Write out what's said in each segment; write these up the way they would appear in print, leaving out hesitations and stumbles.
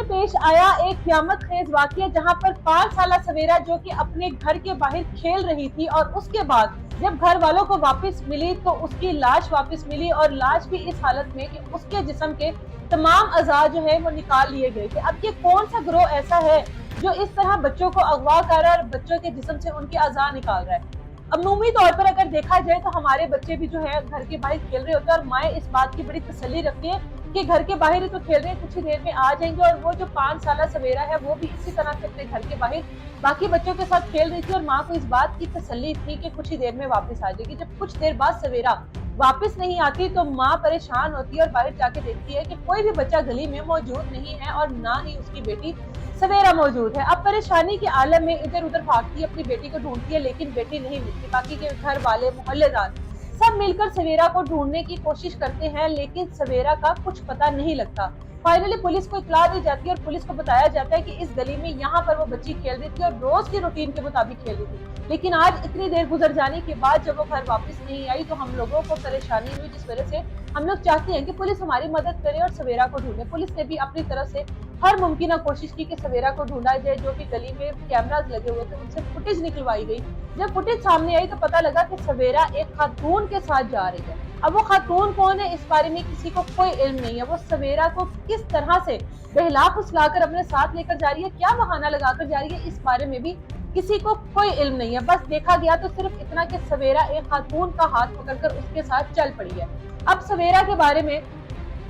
पेश आया एक क़यामत खेज वाक़या, जहां पर 5 साला सवेरा जो कि अपने घर के बाहर खेल रही थी और उसके बाद जब घर वालों को वापस मिली तो उसकी लाश वापस मिली, और लाश भी इस हालत में कि उसके जिस्म के तमाम अज़ा जो है वो निकाल लिए गए थे। अब ये कौन सा गिरोह ऐसा है जो इस तरह बच्चों को अगवा कर रहा है और बच्चों के जिस्म से उनके अज़ा निकाल रहा है। अमूमी तौर पर अगर देखा जाए तो हमारे बच्चे भी जो है घर के बाहर खेल रहे होते हैं, और माएँ इस बात की बड़ी तसल्ली रखती है कि घर के बाहर ही तो खेल रहे हैं, कुछ ही देर में आ जाएंगे। और वो जो 5 साला सवेरा है वो भी इसी तरह से अपने घर के बाहर बाकी बच्चों के साथ खेल रही थी, और माँ को इस बात की तसल्ली थी कि कुछ ही देर में वापस आ जाएगी। जब कुछ देर बाद सवेरा वापस नहीं आती तो माँ परेशान होती है और बाहर जाके देखती है कि कोई भी बच्चा गली में मौजूद नहीं है और ना ही उसकी बेटी सवेरा मौजूद है। अब परेशानी के आलम में इधर उधर भागती है, अपनी बेटी को ढूंढती है, लेकिन बेटी नहीं मिलती। बाकी के घर वाले, मोहल्लेदार सब मिलकर सवेरा को ढूंढने की कोशिश करते हैं, लेकिन सवेरा का कुछ पता नहीं लगता। फाइनली पुलिस को इत्तला दी जाती है और पुलिस को बताया जाता है कि इस गली में यहाँ पर वो बच्ची खेल रही थी और रोज की रूटीन के मुताबिक खेल रही थी। लेकिन आज इतनी देर गुजर जाने के बाद जब वो घर वापस नहीं आई तो हम लोगों को परेशानी हुई, जिस वजह से हम लोग चाहते हैं कि पुलिस हमारी मदद करे और सवेरा को ढूंढे। पुलिस ने भी अपनी तरफ से हर मुमकिन कोशिश की कि सवेरा को ढूंढा जाए। जो भी गली में कैमरास लगे हुए थे उनसे फुटेज निकलवाई गई। जब फुटेज सामने आई तो पता लगा कि सवेरा एक खातून के साथ जा रही है। अब वो खातून कौन है इस बारे में किसी को कोई इल्म नहीं है। वो सवेरा को किस तरह से बहला फुसलाकर अपने साथ लेकर जा रही है, क्या बहाना लगाकर जा रही है, इस बारे में भी किसी को कोई इल्म नहीं है। बस देखा गया तो सिर्फ इतना कि सवेरा एक खातून का हाथ पकड़कर उसके साथ चल पड़ी है। अब सवेरा के बारे में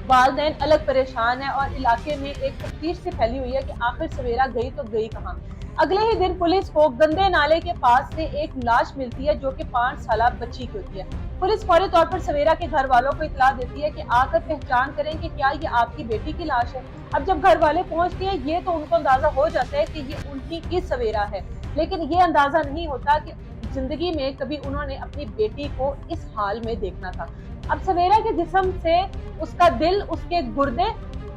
वालिदैन अलग परेशान है और इलाके में एक तफ्तीश से फैली हुई है कि आखिर सवेरा गई तो गई कहाँ। अगले ही दिन पुलिस को गंदे नाले के पास से एक लाश मिलती है जो कि 5 साला बच्ची की होती है। पुलिस फौरी तौर पर सवेरा के घर वालों को इत्तला देती है कि आकर पहचान करें कि क्या ये आपकी बेटी की लाश है। अब जब घर वाले पहुंचते हैं ये तो उनको अंदाजा हो जाता है कि ये उन्हीं की सवेरा है, लेकिन ये अंदाजा नहीं होता कि जिंदगी में कभी उन्होंने अपनी बेटी को इस हाल में देखना था। अब सवेरा के जिस्म से उसका दिल, उसके गुर्दे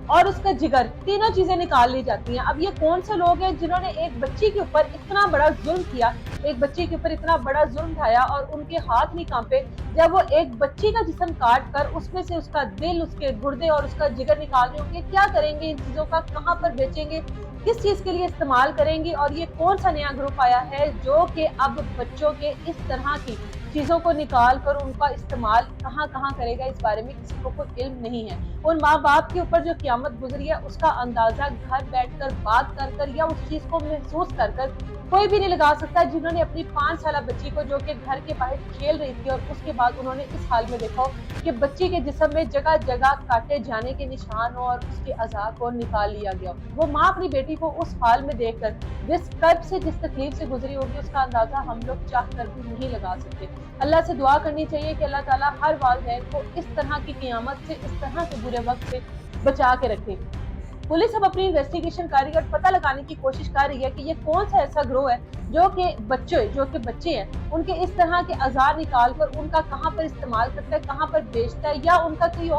और उसका जिगर, तीनों चीजें निकाल ली जाती हैं। अब ये कौन से लोग हैं जिन्होंने एक बच्ची के ऊपर इतना बड़ा जुल्म किया, एक बच्ची के ऊपर इतना बड़ा जुल्म ढाया और उनके हाथ नहीं कांपे जब वो एक बच्ची का जिस्म काट कर उसमें से उसका दिल, उसके गुर्दे और उसका जिगर निकाल रहे होंगे। क्या करेंगे इन चीजों का, कहाँ पर बेचेंगे, किस चीज के लिए इस्तेमाल करेंगे। और ये कौन सा नया ग्रुप आया है जो कि अब बच्चों के इस तरह की चीजों को निकाल कर उनका इस्तेमाल कहाँ कहाँ करेगा, इस बारे में किसी को कोई इल्म नहीं है। उन माँ बाप के ऊपर जो क़यामत गुजरी है उसका अंदाजा घर बैठकर बात कर कर या उस चीज को महसूस कर कर कोई भी नहीं लगा सकता, जिन्होंने अपनी 5 साला बच्ची को जो कि घर के बाहर खेल रही थी और उसके बाद उन्होंने इस हाल में देखा कि बच्ची के जिस्म में जगह जगह काटे जाने के निशान हो और उसके अज़ा को निकाल लिया गया। वो माँ अपनी बेटी को उस हाल में देखकर जिस कर्ब से, जिस तकलीफ से गुजरी होगी उसका अंदाजा हम लोग चाह कर भी नहीं लगा सकते। अल्लाह से दुआ करनी चाहिए कि अल्लाह ताला हर वालिदैन को इस तरह की क़यामत से, इस तरह के बुरे वक्त से बचा के रखे। पुलिस अब अपनी इन्वेस्टिगेशन कर रही है और पता लगाने की कोशिश कर रही है कि ये कौन सा ऐसा गिरोह है जो कि बच्चे हैं उनके इस तरह के अज़ार निकाल कर उनका कहाँ पर इस्तेमाल करता है, कहाँ पर बेचता है या उनका किसी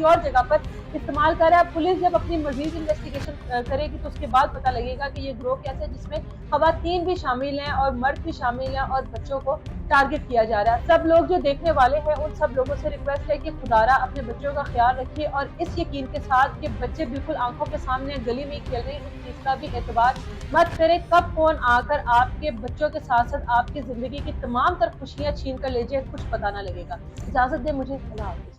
और जगह पर इस्तेमाल कर रहा है। पुलिस जब अपनी मजीद इन्वेस्टिगेशन करेगी तो उसके बाद पता लगेगा कि ये गिरोह कैसे, जिसमें खवातीन भी शामिल हैं और मर्द भी शामिल हैं और बच्चों को टारगेट किया जा रहा है। सब लोग जो देखने वाले हैं उन सब लोगों से रिक्वेस्ट है कि खुदारा अपने बच्चों का ख्याल रखिए और इस यकीन के साथ कि बच्चे बिल्कुल आंखों के सामने गली में खेल रहे हैं, उस चीज का भी एतबार मत करें। कब कौन आकर आपके बच्चों के साथ साथ आपकी जिंदगी की तमाम तर खुशियां छीन कर ले जाए, कुछ पता ना लगेगा। इजाजत दे मुझे, अल्लाह हाफ़िज़।